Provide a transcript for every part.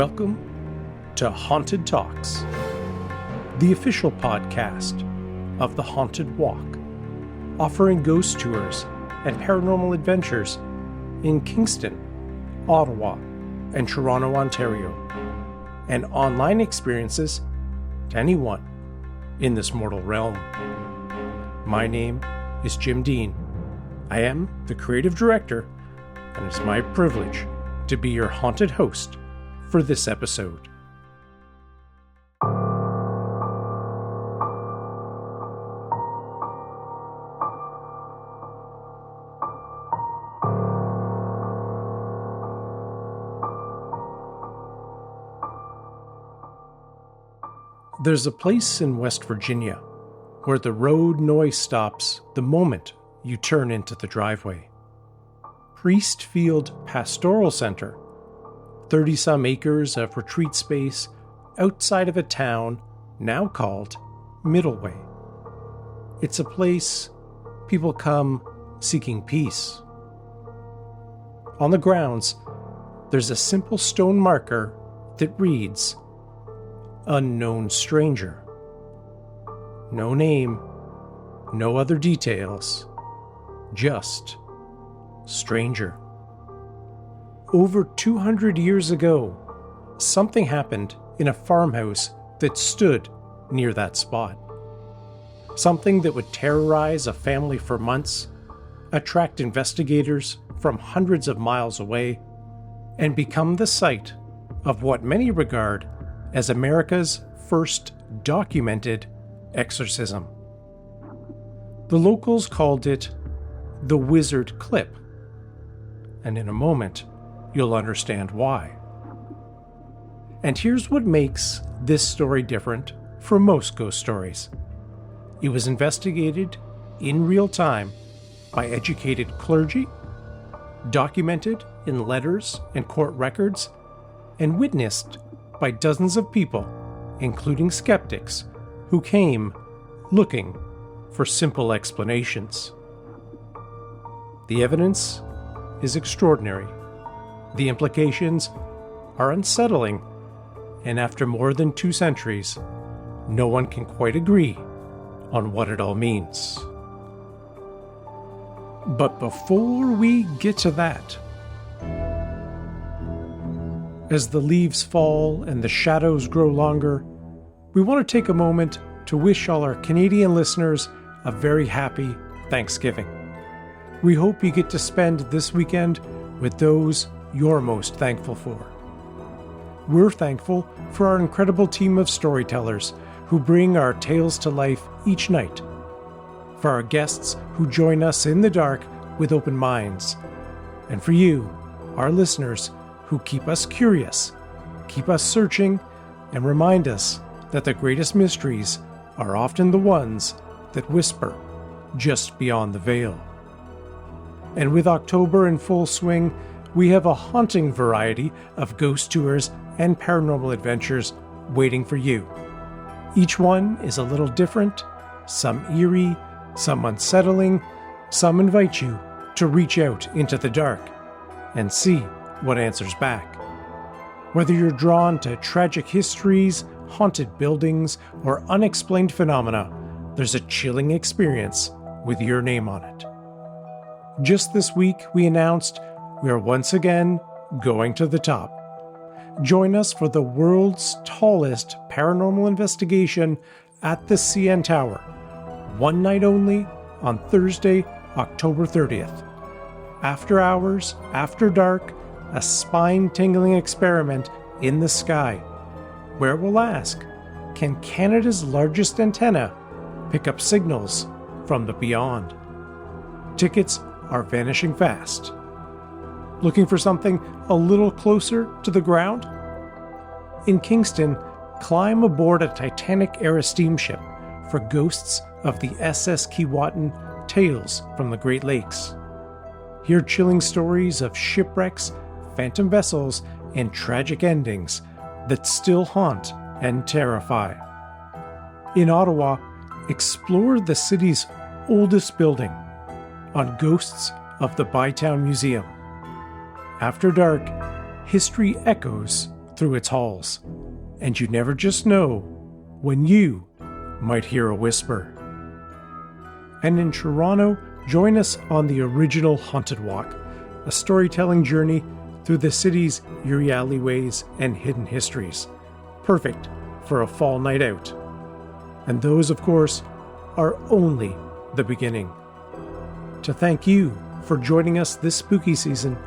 Welcome to Haunted Talks, the official podcast of the Haunted Walk, offering ghost tours and paranormal adventures in Kingston, Ottawa, and Toronto, Ontario, and online experiences to anyone in this mortal realm. My name is Jim Dean. I am the creative director, and it's my privilege to be your haunted host for this episode. There's a place in West Virginia where the road noise stops the moment you turn into the driveway. Priestfield Pastoral Center, 30-some acres of retreat space outside of a town now called Middleway. It's a place people come seeking peace. On the grounds, there's a simple stone marker that reads, "Unknown Stranger." No name, no other details, just stranger. Over 200 years ago, something happened in a farmhouse that stood near that spot. Something that would terrorize a family for months, attract investigators from hundreds of miles away, and become the site of what many regard as America's first documented exorcism. The locals called it the Wizard Clip, and in a moment, you'll understand why. And here's what makes this story different from most ghost stories. It was investigated in real time by educated clergy, documented in letters and court records, and witnessed by dozens of people, including skeptics, who came looking for simple explanations. The evidence is extraordinary. The implications are unsettling, and after more than 2 centuries, no one can quite agree on what it all means. But before we get to that, as the leaves fall and the shadows grow longer, we want to take a moment to wish all our Canadian listeners a very happy Thanksgiving. We hope you get to spend this weekend with those you're most thankful for. We're thankful for our incredible team of storytellers who bring our tales to life each night, for our guests who join us in the dark with open minds, and for you, our listeners, who keep us curious, keep us searching, and remind us that the greatest mysteries are often the ones that whisper just beyond the veil. And with October in full swing, we have a haunting variety of ghost tours and paranormal adventures waiting for you. Each one is a little different, some eerie, some unsettling, some invite you to reach out into the dark and see what answers back. Whether you're drawn to tragic histories, haunted buildings, or unexplained phenomena, there's a chilling experience with your name on it. Just this week, we announced we are once again going to the top. Join us for the world's tallest paranormal investigation at the CN Tower, one night only on Thursday, October 30th. After hours, after dark, a spine-tingling experiment in the sky, where we'll ask, can Canada's largest antenna pick up signals from the beyond? Tickets are vanishing fast. Looking for something a little closer to the ground? In Kingston, climb aboard a Titanic-era steamship for ghosts of the SS Keewatin Tales from the Great Lakes. Hear chilling stories of shipwrecks, phantom vessels, and tragic endings that still haunt and terrify. In Ottawa, explore the city's oldest building on Ghosts of the Bytown Museum. After dark, history echoes through its halls, and you never just know when you might hear a whisper. And in Toronto, join us on the original Haunted Walk, a storytelling journey through the city's eerie alleyways and hidden histories, perfect for a fall night out. And those, of course, are only the beginning. To thank you for joining us this spooky season,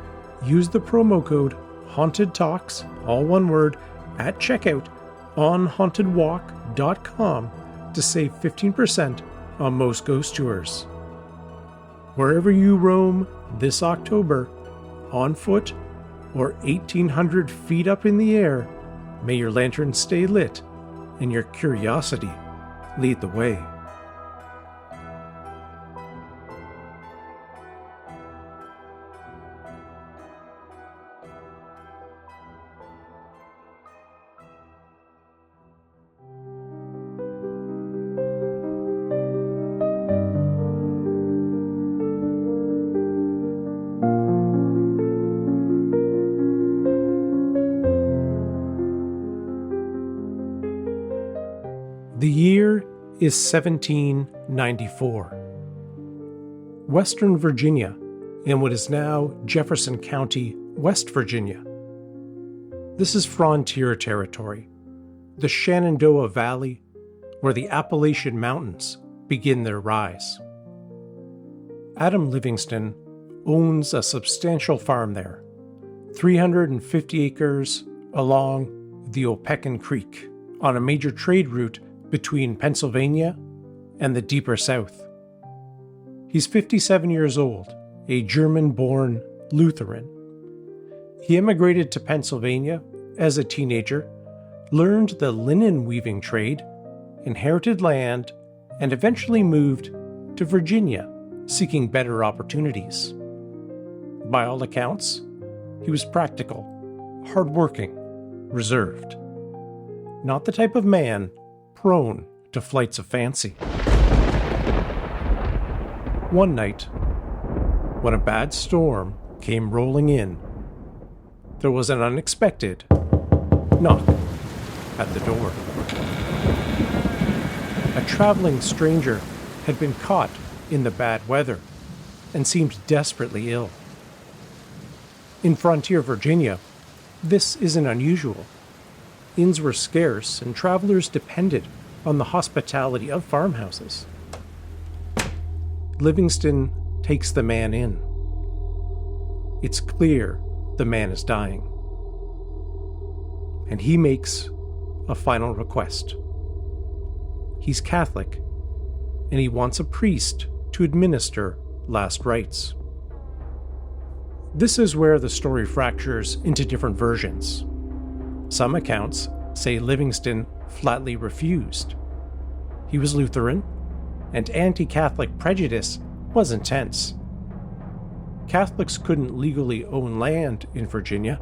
use the promo code HauntedTalks, all one word, at checkout on hauntedwalk.com to save 15% on most ghost tours. Wherever you roam this October, on foot or 1,800 feet up in the air, may your lantern stay lit and your curiosity lead the way. The year is 1794. Western Virginia, in what is now Jefferson County, West Virginia. This is frontier territory, the Shenandoah Valley, where the Appalachian Mountains begin their rise. Adam Livingston owns a substantial farm there, 350 acres along the Opequon Creek, on a major trade route between Pennsylvania and the deeper south. He's 57 years old, a German-born Lutheran. He immigrated to Pennsylvania as a teenager, learned the linen weaving trade, inherited land, and eventually moved to Virginia, seeking better opportunities. By all accounts, he was practical, hardworking, reserved. Not the type of man prone to flights of fancy. One night, when a bad storm came rolling in, there was an unexpected knock at the door. A traveling stranger had been caught in the bad weather and seemed desperately ill. In frontier Virginia, this isn't unusual. Inns were scarce, and travelers depended on the hospitality of farmhouses. Livingston takes the man in. It's clear the man is dying. And he makes a final request. He's Catholic, and he wants a priest to administer last rites. This is where the story fractures into different versions. Some accounts say Livingston flatly refused. He was Lutheran, and anti-Catholic prejudice was intense. Catholics couldn't legally own land in Virginia,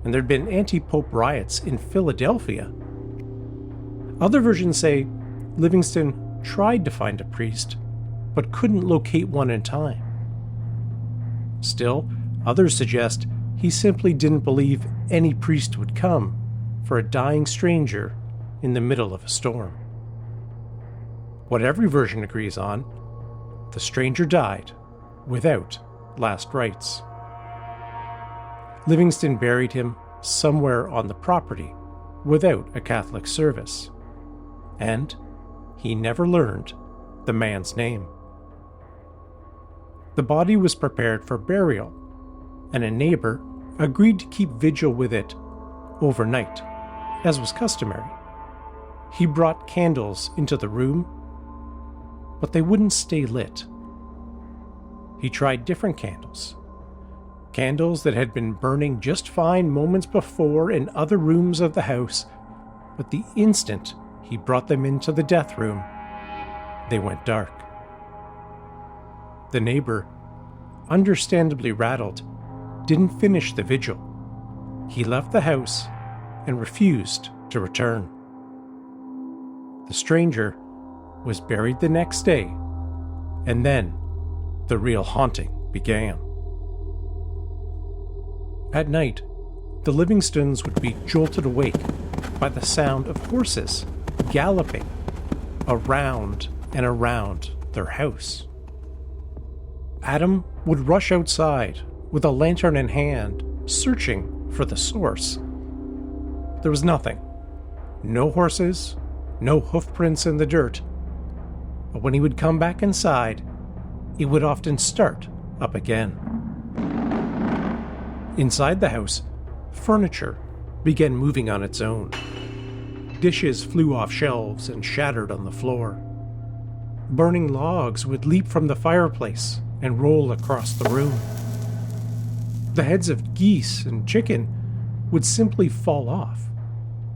and there'd been anti-Pope riots in Philadelphia. Other versions say Livingston tried to find a priest, but couldn't locate one in time. Still, others suggest he simply didn't believe any priest would come for a dying stranger in the middle of a storm. What every version agrees on, the stranger died without last rites. Livingston buried him somewhere on the property without a Catholic service, and he never learned the man's name. The body was prepared for burial, and a neighbor agreed to keep vigil with it overnight, as was customary. He brought candles into the room, but they wouldn't stay lit. He tried different candles that had been burning just fine moments before in other rooms of the house, but the instant he brought them into the death room, they went dark. The neighbor, understandably rattled, didn't finish the vigil. He left the house and refused to return. The stranger was buried the next day, and then the real haunting began. At night, the Livingstons would be jolted awake by the sound of horses galloping around and around their house. Adam would rush outside with a lantern in hand, searching for the source. There was nothing. No horses, no hoofprints in the dirt. But when he would come back inside, it would often start up again. Inside the house, furniture began moving on its own. Dishes flew off shelves and shattered on the floor. Burning logs would leap from the fireplace and roll across the room. The heads of geese and chicken would simply fall off,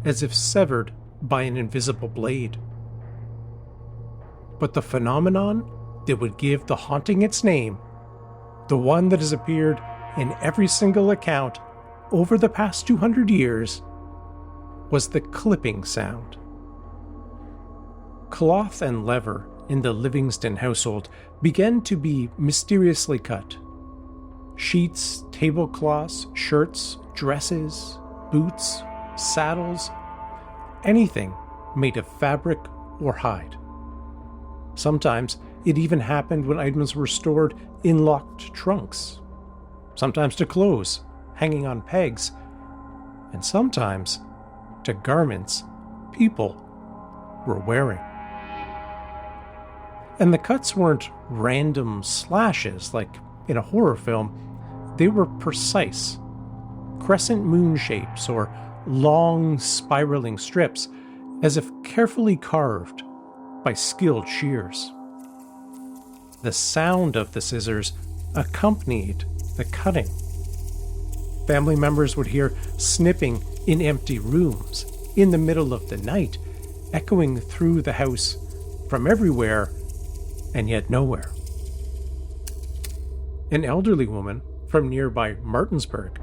as if severed by an invisible blade. But the phenomenon that would give the haunting its name, the one that has appeared in every single account over the past 200 years, was the clipping sound. Cloth and leather in the Livingston household began to be mysteriously cut. Sheets, tablecloths, shirts, dresses, boots, saddles, anything made of fabric or hide. Sometimes it even happened when items were stored in locked trunks, sometimes to clothes hanging on pegs, and sometimes to garments people were wearing. And the cuts weren't random slashes like in a horror film. They were precise, crescent moon shapes or long spiraling strips, as if carefully carved by skilled shears. The sound of the scissors accompanied the cutting. Family members would hear snipping in empty rooms in the middle of the night, echoing through the house from everywhere and yet nowhere. An elderly woman from nearby Martinsburg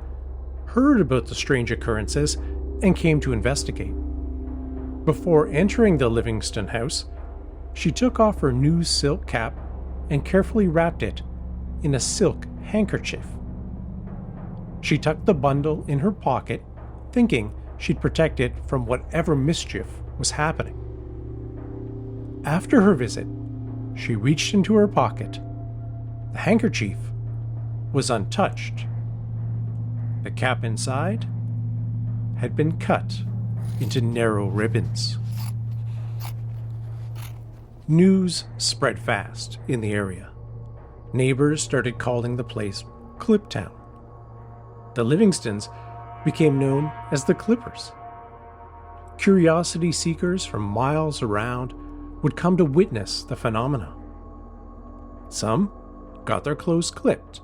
heard about the strange occurrences and came to investigate. Before entering the Livingston house, she took off her new silk cap and carefully wrapped it in a silk handkerchief. She tucked the bundle in her pocket, thinking she'd protect it from whatever mischief was happening. After her visit, she reached into her pocket. The handkerchief was untouched. The cap inside had been cut into narrow ribbons. News spread fast in the area. Neighbors started calling the place Clip Town. The Livingstons became known as the Clippers. Curiosity seekers from miles around would come to witness the phenomena. Some got their clothes clipped.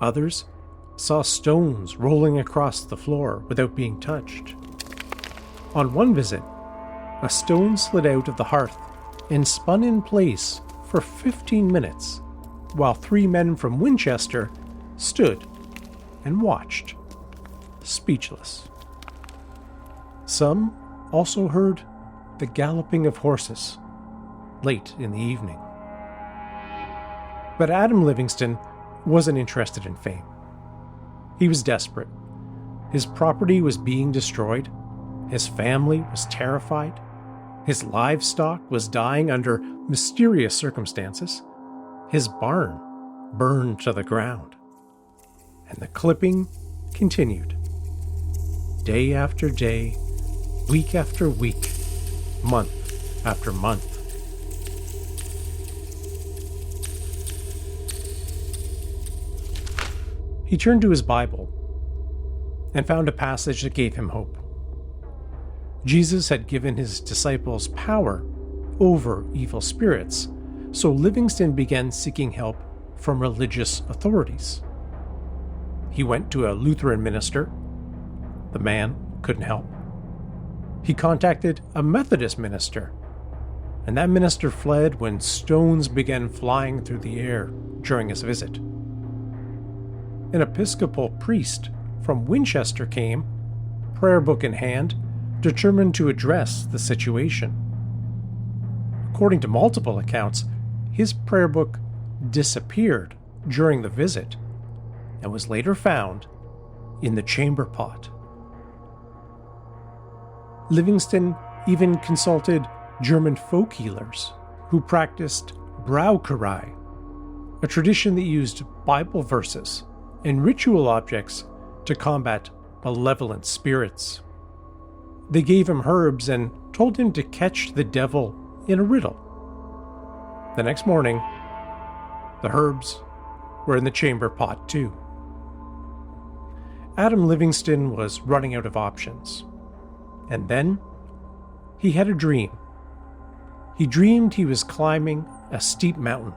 Others saw stones rolling across the floor without being touched. On one visit, a stone slid out of the hearth and spun in place for 15 minutes, while 3 men from Winchester stood and watched, speechless. Some also heard the galloping of horses late in the evening. But Adam Livingston wasn't interested in fame. He was desperate. His property was being destroyed. His family was terrified. His livestock was dying under mysterious circumstances. His barn burned to the ground. And the clipping continued. Day after day, week after week, month after month. He turned to his Bible and found a passage that gave him hope. Jesus had given his disciples power over evil spirits, so Livingston began seeking help from religious authorities. He went to a Lutheran minister. The man couldn't help. He contacted a Methodist minister, and that minister fled when stones began flying through the air during his visit. An Episcopal priest from Winchester came, prayer book in hand, determined to address the situation. According to multiple accounts, his prayer book disappeared during the visit and was later found in the chamber pot. Livingston even consulted German folk healers who practiced Brauerei, a tradition that used Bible verses and ritual objects to combat malevolent spirits. They gave him herbs and told him to catch the devil in a riddle. The next morning, the herbs were in the chamber pot too. Adam Livingston was running out of options. And then he had a dream. He dreamed he was climbing a steep mountain.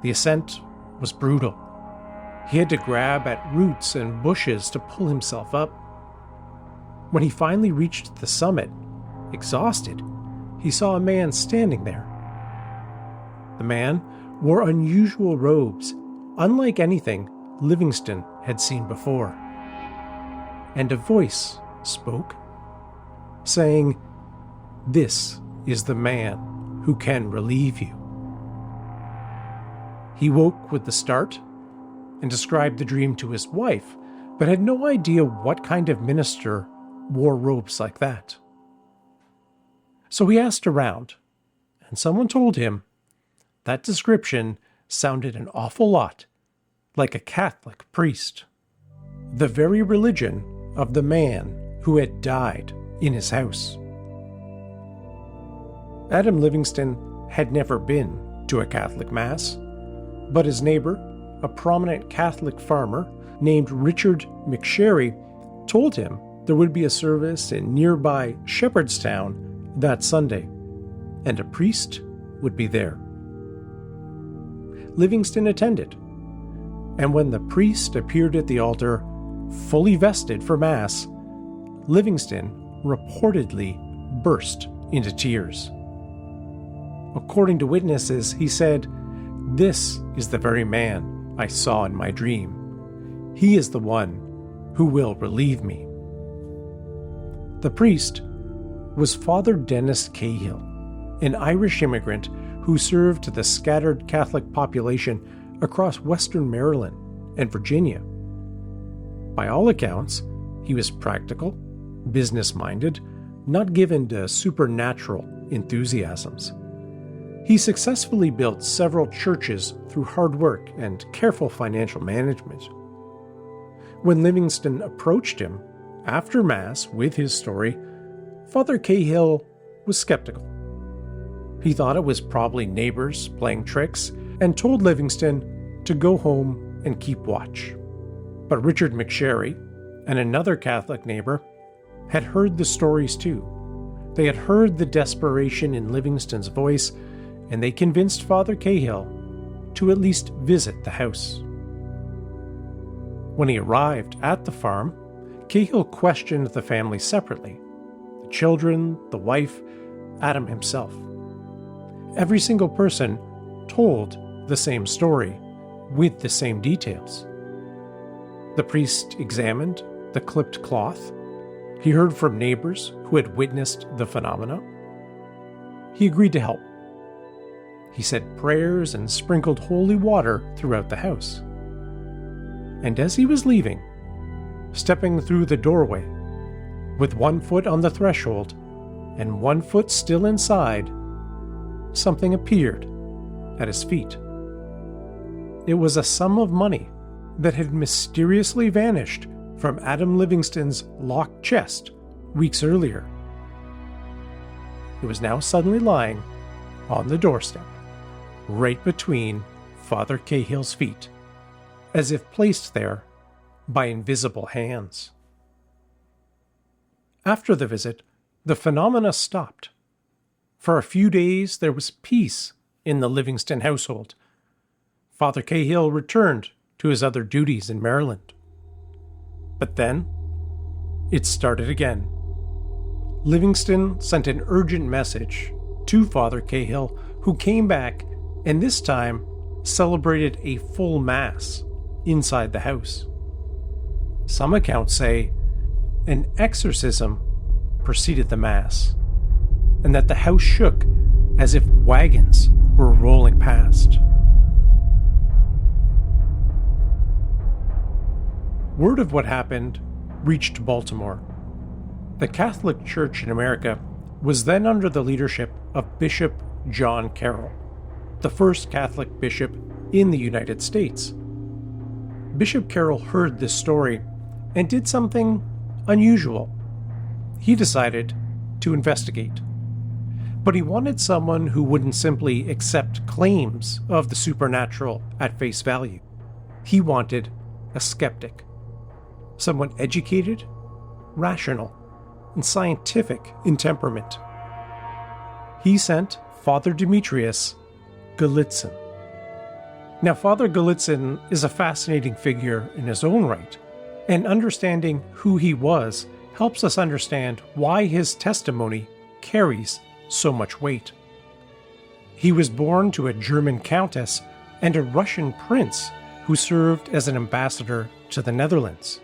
The ascent was brutal. He had to grab at roots and bushes to pull himself up. When he finally reached the summit, exhausted, he saw a man standing there. The man wore unusual robes, unlike anything Livingston had seen before. And a voice spoke, saying, "This is the man who can relieve you." He woke with the start and described the dream to his wife, but had no idea what kind of minister wore robes like that. So he asked around, and someone told him that description sounded an awful lot like a Catholic priest, the very religion of the man who had died in his house. Adam Livingston had never been to a Catholic Mass, but his neighbor, a prominent Catholic farmer named Richard McSherry, told him there would be a service in nearby Shepherdstown that Sunday, and a priest would be there. Livingston attended, and when the priest appeared at the altar, fully vested for Mass, Livingston reportedly burst into tears. According to witnesses, he said, "This is the very man I saw in my dream. He is the one who will relieve me." The priest was Father Dennis Cahill, an Irish immigrant who served the scattered Catholic population across western Maryland and Virginia. By all accounts, he was practical, business-minded, not given to supernatural enthusiasms. He successfully built several churches through hard work and careful financial management. When Livingston approached him after Mass with his story, Father Cahill was skeptical. He thought it was probably neighbors playing tricks and told Livingston to go home and keep watch. But Richard McSherry and another Catholic neighbor had heard the stories too. They had heard the desperation in Livingston's voice, and they convinced Father Cahill to at least visit the house. When he arrived at the farm, Cahill questioned the family separately: the children, the wife, Adam himself. Every single person told the same story with the same details. The priest examined the clipped cloth. He heard from neighbors who had witnessed the phenomena. He agreed to help. He said prayers and sprinkled holy water throughout the house. And as he was leaving, stepping through the doorway, with one foot on the threshold and one foot still inside, something appeared at his feet. It was a sum of money that had mysteriously vanished from Adam Livingston's locked chest weeks earlier. It was now suddenly lying on the doorstep, right between Father Cahill's feet, as if placed there by invisible hands. After the visit, the phenomena stopped. For a few days, there was peace in the Livingston household. Father Cahill returned to his other duties in Maryland. But then, it started again. Livingston sent an urgent message to Father Cahill, who came back and this time celebrated a full Mass inside the house. Some accounts say an exorcism preceded the Mass, and that the house shook as if wagons were rolling past. Word of what happened reached Baltimore. The Catholic Church in America was then under the leadership of Bishop John Carroll, the first Catholic bishop in the United States. Bishop Carroll heard this story and did something unusual. He decided to investigate. But he wanted someone who wouldn't simply accept claims of the supernatural at face value. He wanted a skeptic, someone educated, rational, and scientific in temperament. He sent Father Demetrius Gallitzin. Now, Father Gallitzin is a fascinating figure in his own right, and understanding who he was helps us understand why his testimony carries so much weight. He was born to a German countess and a Russian prince who served as an ambassador to the Netherlands.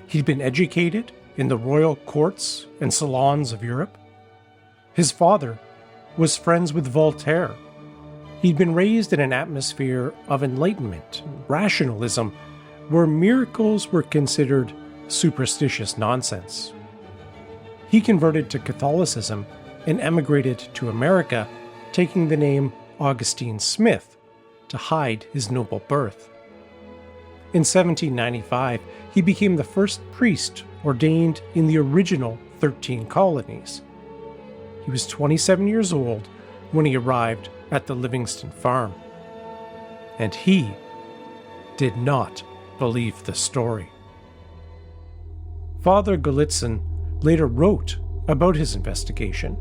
He'd been educated in the royal courts and salons of Europe. His father was friends with Voltaire. He'd been raised in an atmosphere of enlightenment and rationalism where miracles were considered superstitious nonsense. He converted to Catholicism and emigrated to America, taking the name Augustine Smith to hide his noble birth. In 1795, he became the first priest ordained in the original 13 colonies. He was 27 years old when he arrived at the Livingston farm. And he did not believe the story. Father Gallitzin later wrote about his investigation.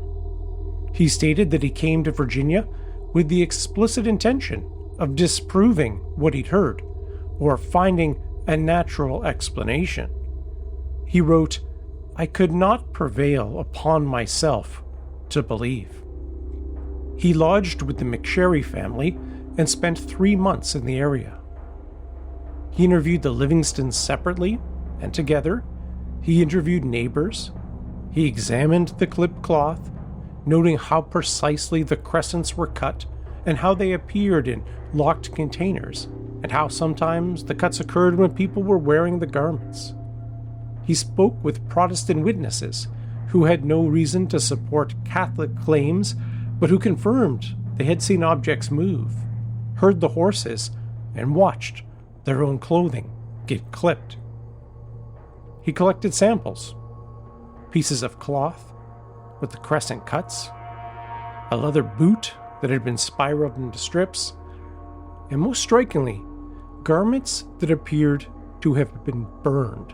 He stated that he came to Virginia with the explicit intention of disproving what he'd heard, or finding a natural explanation. He wrote, "I could not prevail upon myself to believe." He lodged with the McSherry family and spent 3 months in the area. He interviewed the Livingstons separately and together. He interviewed neighbors. He examined the clipped cloth, noting how precisely the crescents were cut and how they appeared in locked containers, and how sometimes the cuts occurred when people were wearing the garments. He spoke with Protestant witnesses who had no reason to support Catholic claims, but who confirmed they had seen objects move, heard the horses, and watched their own clothing get clipped. He collected samples, pieces of cloth with the crescent cuts, a leather boot that had been spiraled into strips, and most strikingly, garments that appeared to have been burned.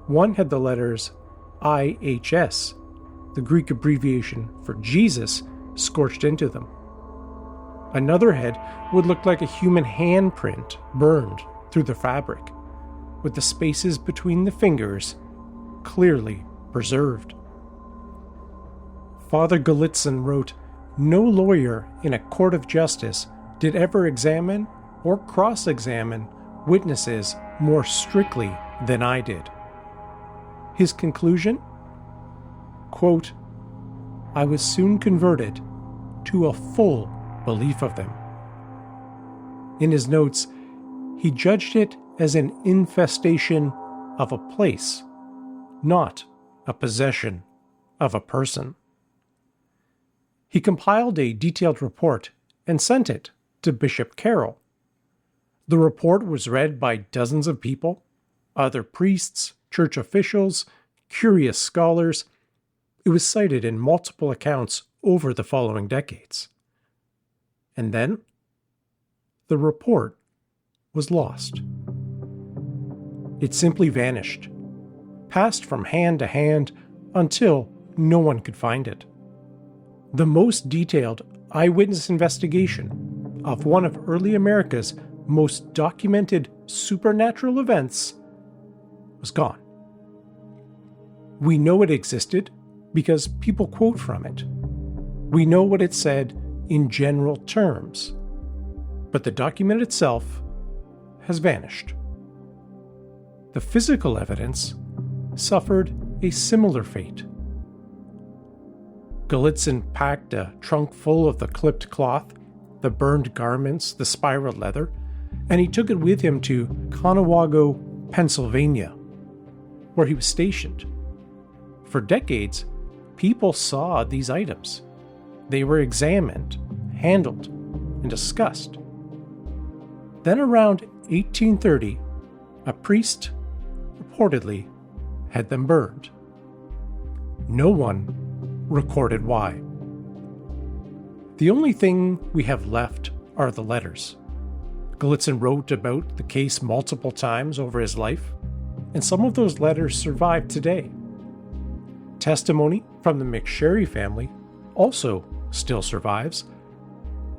One had the letters IHS, the Greek abbreviation for Jesus, scorched into them. Another head would look like a human handprint burned through the fabric, with the spaces between the fingers clearly preserved. Father Gallitzin wrote, "No lawyer in a court of justice did ever examine or cross-examine witnesses more strictly than I did." His conclusion? Quote, "I was soon converted to a full belief of them." In his notes, he judged it as an infestation of a place, not a possession of a person. He compiled a detailed report and sent it to Bishop Carroll. The report was read by dozens of people, other priests, church officials, curious scholars. It was cited in multiple accounts over the following decades. And then, the report was lost. It simply vanished, passed from hand to hand until no one could find it. The most detailed eyewitness investigation of one of early America's most documented supernatural events was gone. We know it existed because people quote from it. We know what it said in general terms, but the document itself has vanished. The physical evidence suffered a similar fate. Gallitzin packed a trunk full of the clipped cloth, the burned garments, the spiral leather, and he took it with him to Conewago, Pennsylvania, where he was stationed. For decades, people saw these items. They were examined, handled, and discussed. Then around 1830, a priest reportedly had them burned. No one recorded why. The only thing we have left are the letters. Gallitzin wrote about the case multiple times over his life, and some of those letters survive today. Testimony from the McSherry family also still survives,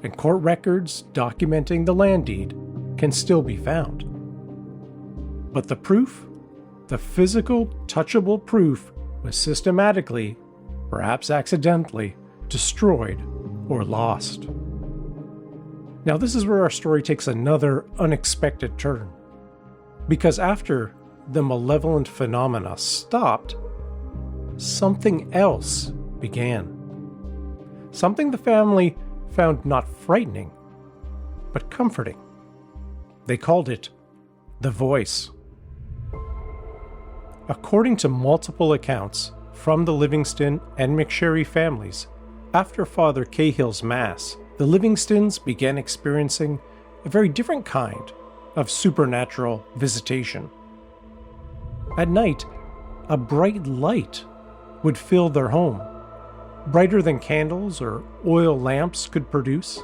and court records documenting the land deed can still be found. But the proof, the physical, touchable proof, was systematically, perhaps accidentally, destroyed or lost. Now, this is where our story takes another unexpected turn. Because after the malevolent phenomena stopped, something else began. Something the family found not frightening, but comforting. They called it the voice. According to multiple accounts from the Livingston and McSherry families, after Father Cahill's Mass, the Livingstons began experiencing a very different kind of supernatural visitation. At night, a bright light would fill their home, brighter than candles or oil lamps could produce.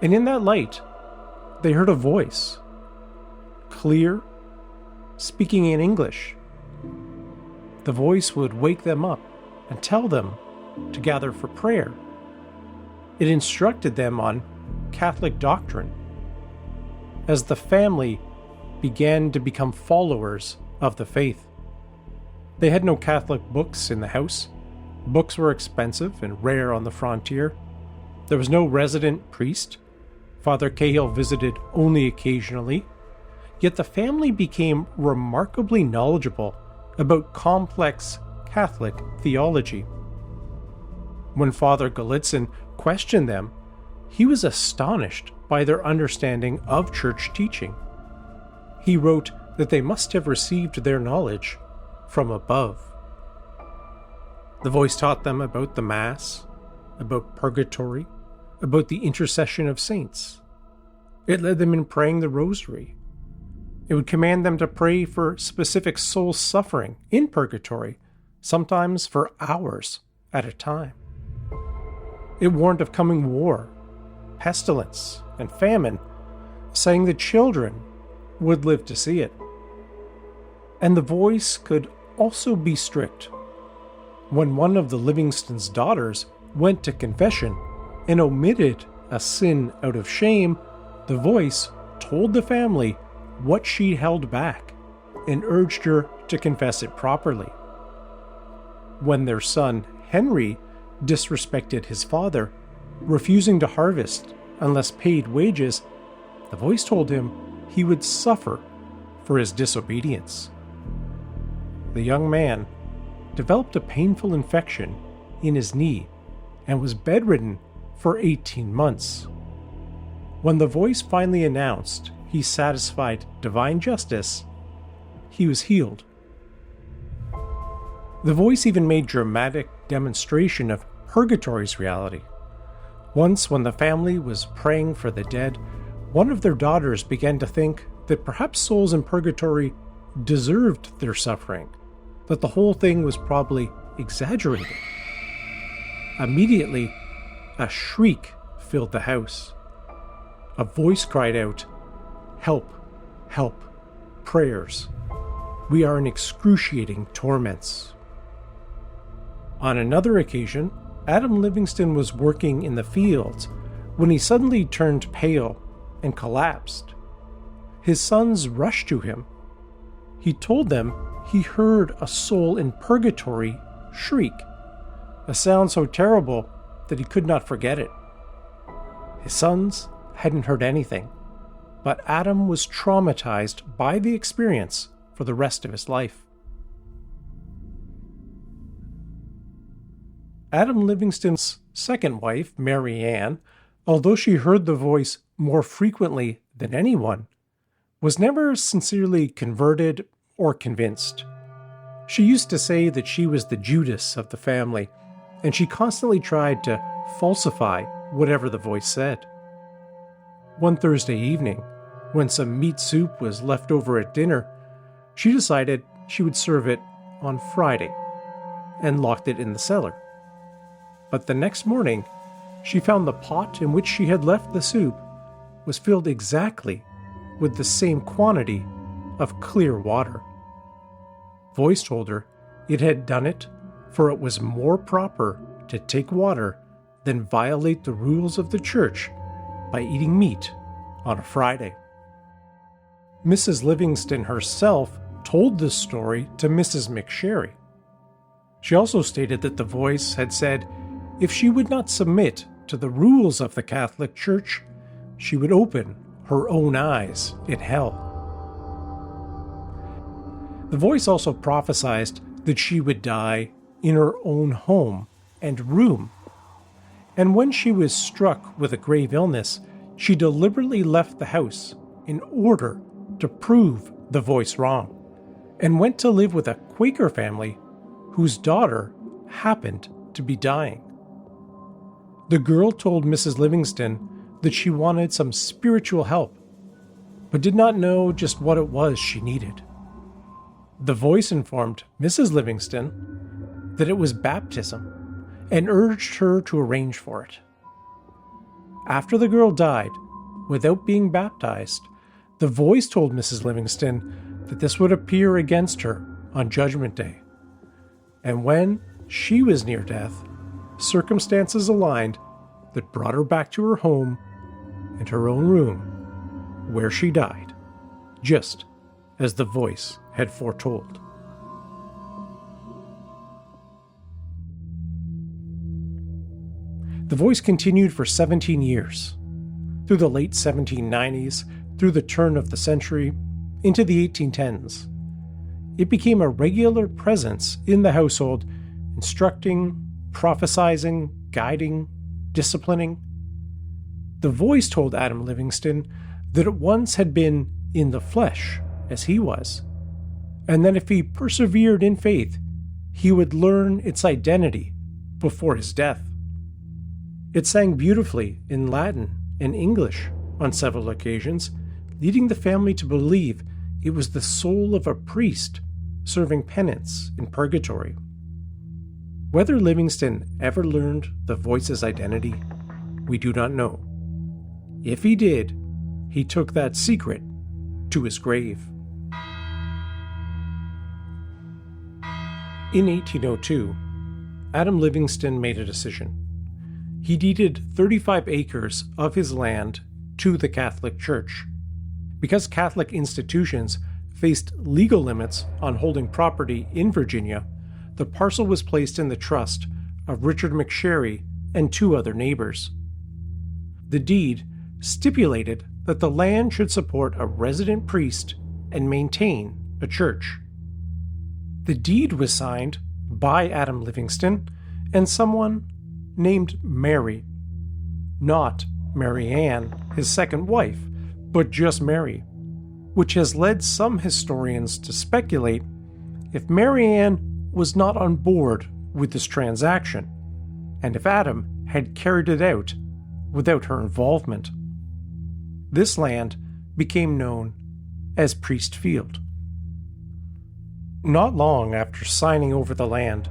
And in that light, they heard a voice, clear, speaking in English. The voice would wake them up and tell them to gather for prayer. It instructed them on Catholic doctrine. As the family began to become followers of the faith, they had no Catholic books in the house. Books were expensive and rare on the frontier. There was no resident priest. Father Cahill visited only occasionally. Yet the family became remarkably knowledgeable about complex Catholic theology. When Father Gallitzin questioned them, he was astonished by their understanding of church teaching. He wrote that they must have received their knowledge from above. The voice taught them about the Mass, about purgatory, about the intercession of saints. It led them in praying the Rosary. It would command them to pray for specific soul suffering in purgatory, sometimes for hours at a time. It warned of coming war, pestilence, and famine, saying the children would live to see it. And the voice could also be strict. When one of the Livingston's daughters went to confession and omitted a sin out of shame, the voice told the family what she held back and urged her to confess it properly. When their son, Henry, disrespected his father, refusing to harvest unless paid wages, the voice told him he would suffer for his disobedience. The young man developed a painful infection in his knee and was bedridden for 18 months. When the voice finally announced he satisfied divine justice, he was healed. The voice even made dramatic demonstration of purgatory's reality. Once, when the family was praying for the dead, one of their daughters began to think that perhaps souls in purgatory deserved their suffering, that the whole thing was probably exaggerated. Immediately, a shriek filled the house. A voice cried out, "Help, help, prayers. We are in excruciating torments." On another occasion, Adam Livingston was working in the fields when he suddenly turned pale and collapsed. His sons rushed to him. He told them he heard a soul in purgatory shriek, a sound so terrible that he could not forget it. His sons hadn't heard anything, but Adam was traumatized by the experience for the rest of his life. Adam Livingston's second wife, Mary Ann, although she heard the voice more frequently than anyone, was never sincerely converted or convinced. She used to say that she was the Judas of the family, and she constantly tried to falsify whatever the voice said. One Thursday evening, when some meat soup was left over at dinner, she decided she would serve it on Friday and locked it in the cellar. But the next morning, she found the pot in which she had left the soup was filled exactly with the same quantity of clear water. Voice told her it had done it for it was more proper to take water than violate the rules of the church by eating meat on a Friday. Mrs. Livingston herself told this story to Mrs. McSherry. She also stated that the voice had said if she would not submit to the rules of the Catholic Church, she would open her own eyes in hell. The voice also prophesied that she would die in her own home and room. And when she was struck with a grave illness, she deliberately left the house in order to prove the voice wrong, and went to live with a Quaker family whose daughter happened to be dying. The girl told Mrs. Livingston that she wanted some spiritual help, but did not know just what it was she needed. The voice informed Mrs. Livingston that it was baptism and urged her to arrange for it. After the girl died, without being baptized, the voice told Mrs. Livingston that this would appear against her on Judgment Day. And when she was near death, circumstances aligned that brought her back to her home and her own room, where she died, just as the voice had foretold. The voice continued for 17 years, through the late 1790s, through the turn of the century, into the 1810s. It became a regular presence in the household, instructing, prophesizing, guiding, disciplining. The voice told Adam Livingston that it once had been in the flesh, as he was, and that if he persevered in faith, he would learn its identity before his death. It sang beautifully in Latin and English on several occasions, leading the family to believe it was the soul of a priest serving penance in purgatory. Whether Livingston ever learned the voice's identity, we do not know. If he did, he took that secret to his grave. In 1802, Adam Livingston made a decision. He deeded 35 acres of his land to the Catholic Church. Because Catholic institutions faced legal limits on holding property in Virginia, the parcel was placed in the trust of Richard McSherry and 2 other neighbors. The deed stipulated that the land should support a resident priest and maintain a church. The deed was signed by Adam Livingston and someone named Mary. Not Mary Ann, his second wife, but just Mary, which has led some historians to speculate if Mary Ann was not on board with this transaction, and if Adam had carried it out without her involvement. This land became known as Priest Field. Not long after signing over the land,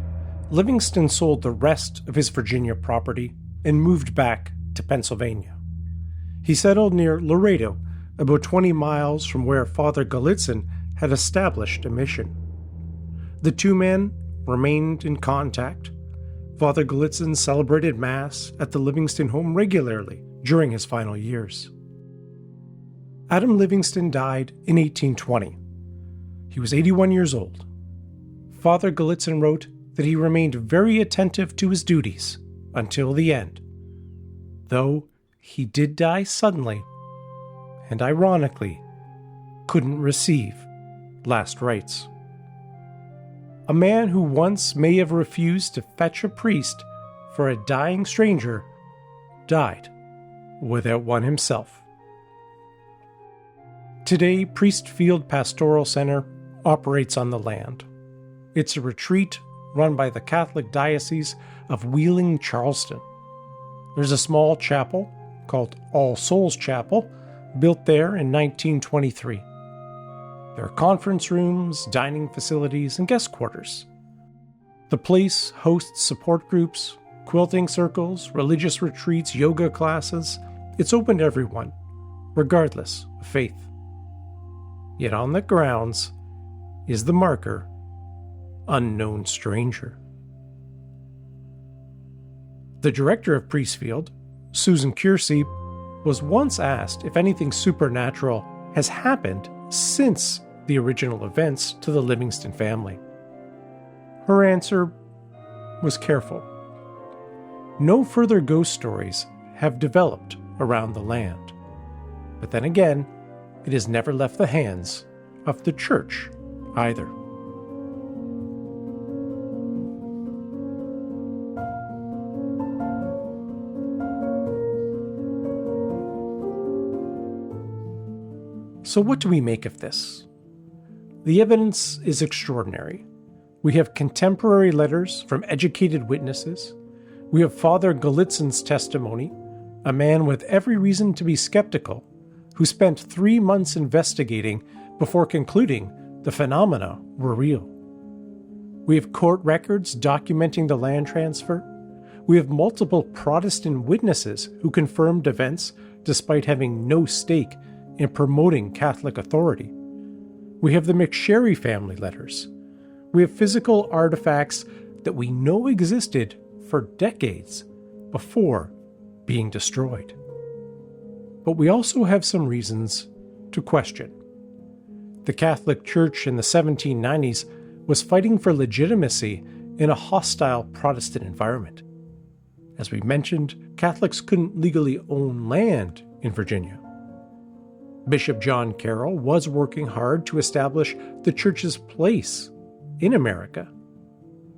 Livingston sold the rest of his Virginia property and moved back to Pennsylvania. He settled near Laredo, about 20 miles from where Father Gallitzin had established a mission. The 2 men remained in contact. Father Gallitzin celebrated Mass at the Livingston home regularly during his final years. Adam Livingston died in 1820. He was 81 years old. Father Gallitzin wrote that he remained very attentive to his duties until the end, though he did die suddenly and ironically couldn't receive last rites. A man who once may have refused to fetch a priest for a dying stranger died without one himself. Today, Priestfield Pastoral Center operates on the land. It's a retreat run by the Catholic Diocese of Wheeling-Charleston. There's a small chapel called All Souls Chapel, built there in 1923. There are conference rooms, dining facilities, and guest quarters. The place hosts support groups, quilting circles, religious retreats, yoga classes. It's open to everyone, regardless of faith. Yet on the grounds is the marker, Unknown Stranger. The director of Priestfield, Susan Keirsey, was once asked if anything supernatural has happened since the original events to the Livingston family. Her answer was careful. No further ghost stories have developed around the land. But then again, it has never left the hands of the church either. So what do we make of this? The evidence is extraordinary. We have contemporary letters from educated witnesses. We have Father Gallitzin's testimony, a man with every reason to be skeptical, who spent 3 months investigating before concluding the phenomena were real. We have court records documenting the land transfer. We have multiple Protestant witnesses who confirmed events despite having no stake in promoting Catholic authority. We have the McSherry family letters. We have physical artifacts that we know existed for decades before being destroyed. But we also have some reasons to question. The Catholic Church in the 1790s was fighting for legitimacy in a hostile Protestant environment. As we mentioned, Catholics couldn't legally own land in Virginia. Bishop John Carroll was working hard to establish the church's place in America.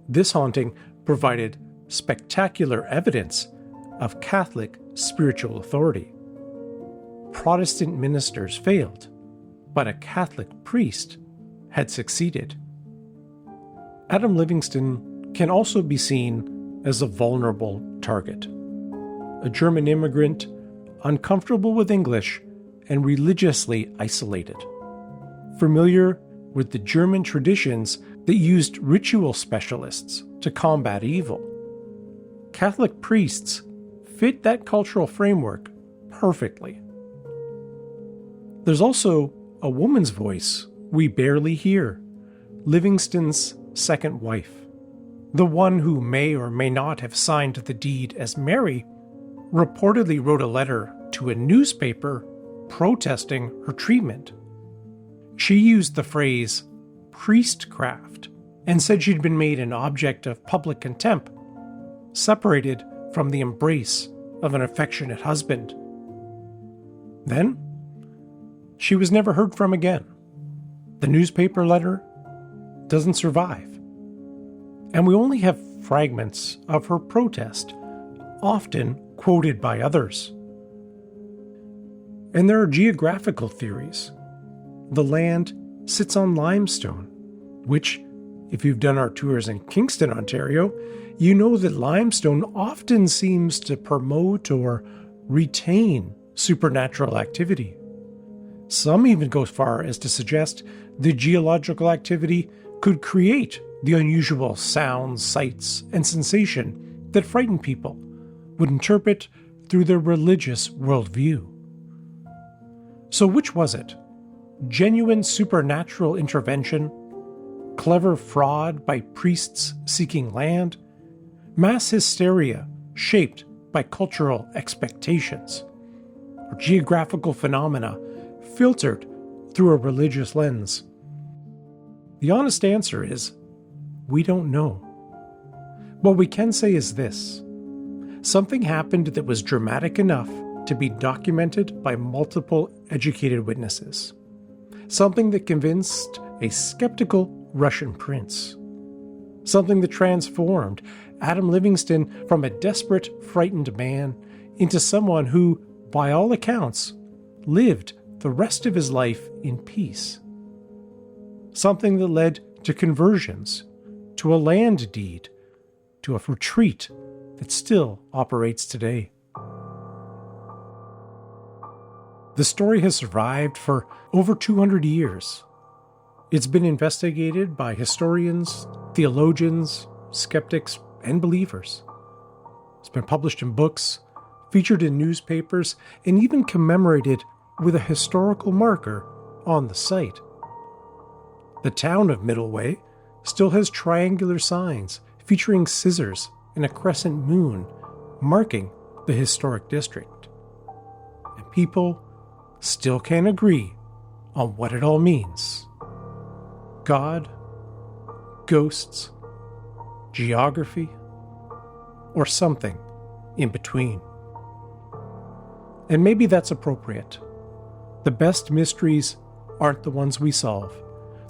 This haunting provided spectacular evidence of Catholic spiritual authority. Protestant ministers failed, but a Catholic priest had succeeded. Adam Livingston can also be seen as a vulnerable target. A German immigrant, uncomfortable with English, and religiously isolated. Familiar with the German traditions that used ritual specialists to combat evil. Catholic priests fit that cultural framework perfectly. There's also a woman's voice we barely hear, Livingston's second wife. The one who may or may not have signed the deed as Mary reportedly wrote a letter to a newspaper protesting her treatment. She used the phrase priestcraft and said she'd been made an object of public contempt, separated from the embrace of an affectionate husband. Then, she was never heard from again. The newspaper letter doesn't survive. And we only have fragments of her protest, often quoted by others. And there are geographical theories. The land sits on limestone, which, if you've done our tours in Kingston, Ontario, you know that limestone often seems to promote or retain supernatural activity. Some even go as far as to suggest the geological activity could create the unusual sounds, sights, and sensation that frightened people would interpret through their religious worldview. So which was it? Genuine supernatural intervention? Clever fraud by priests seeking land? Mass hysteria shaped by cultural expectations? Or geographical phenomena filtered through a religious lens? The honest answer is, we don't know. What we can say is this: something happened that was dramatic enough to be documented by multiple educated witnesses. Something that convinced a skeptical Russian prince. Something that transformed Adam Livingston from a desperate, frightened man into someone who, by all accounts, lived the rest of his life in peace. Something that led to conversions, to a land deed, to a retreat that still operates today. The story has survived for over 200 years. It's been investigated by historians, theologians, skeptics, and believers. It's been published in books, featured in newspapers, and even commemorated with a historical marker on the site. The town of Middleway still has triangular signs featuring scissors and a crescent moon marking the historic district. And people still can't agree on what it all means. God, ghosts, geography, or something in between. And maybe that's appropriate. The best mysteries aren't the ones we solve.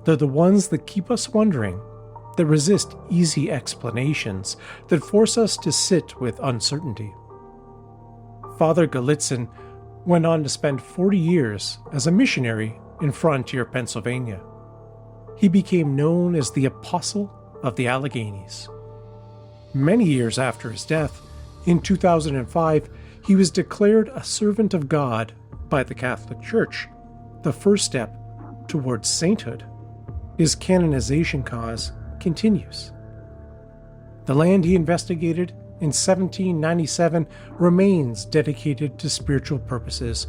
They're the ones that keep us wondering, that resist easy explanations, that force us to sit with uncertainty. Father Gallitzin went on to spend 40 years as a missionary in Frontier, Pennsylvania. He became known as the Apostle of the Alleghenies. Many years after his death, in 2005, he was declared a servant of God by the Catholic Church, the first step towards sainthood. His canonization cause continues. The land he investigated in 1797 remains dedicated to spiritual purposes,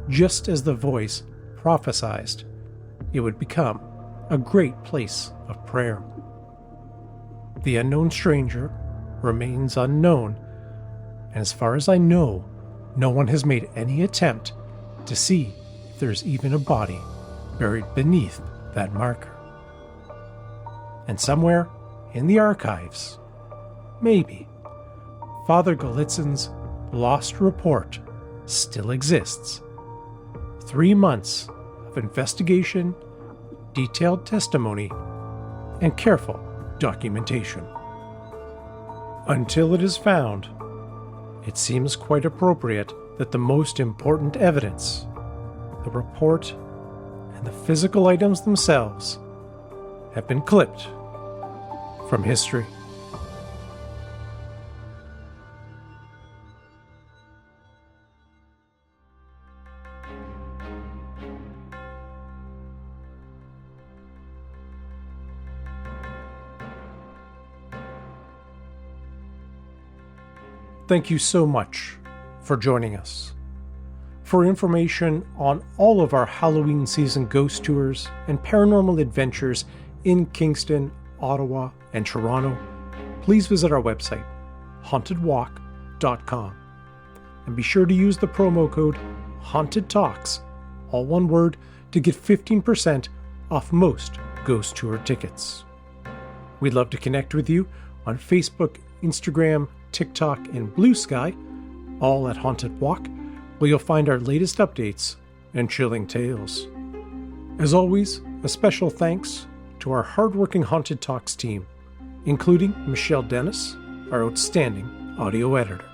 just as the voice prophesied it would become a great place of prayer. The unknown stranger remains unknown, and as far as I know, no one has made any attempt to see if there's even a body buried beneath that marker. And somewhere in the archives, maybe, Father Gallitzin's lost report still exists. 3 months of investigation, detailed testimony, and careful documentation. Until it is found, it seems quite appropriate that the most important evidence, the report and the physical items themselves, have been clipped from history. Thank you so much for joining us. For information on all of our Halloween season ghost tours and paranormal adventures in Kingston, Ottawa, and Toronto, please visit our website, hauntedwalk.com. And be sure to use the promo code HauntedTalks, all one word, to get 15% off most ghost tour tickets. We'd love to connect with you on Facebook, Instagram, TikTok, and Blue Sky, all at Haunted Walk, where you'll find our latest updates and chilling tales. As always, a special thanks to our hardworking Haunted Talks team, including Michelle Dennis, our outstanding audio editor.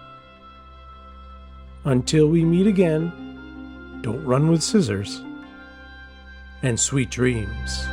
Until we meet again, don't run with scissors, and sweet dreams.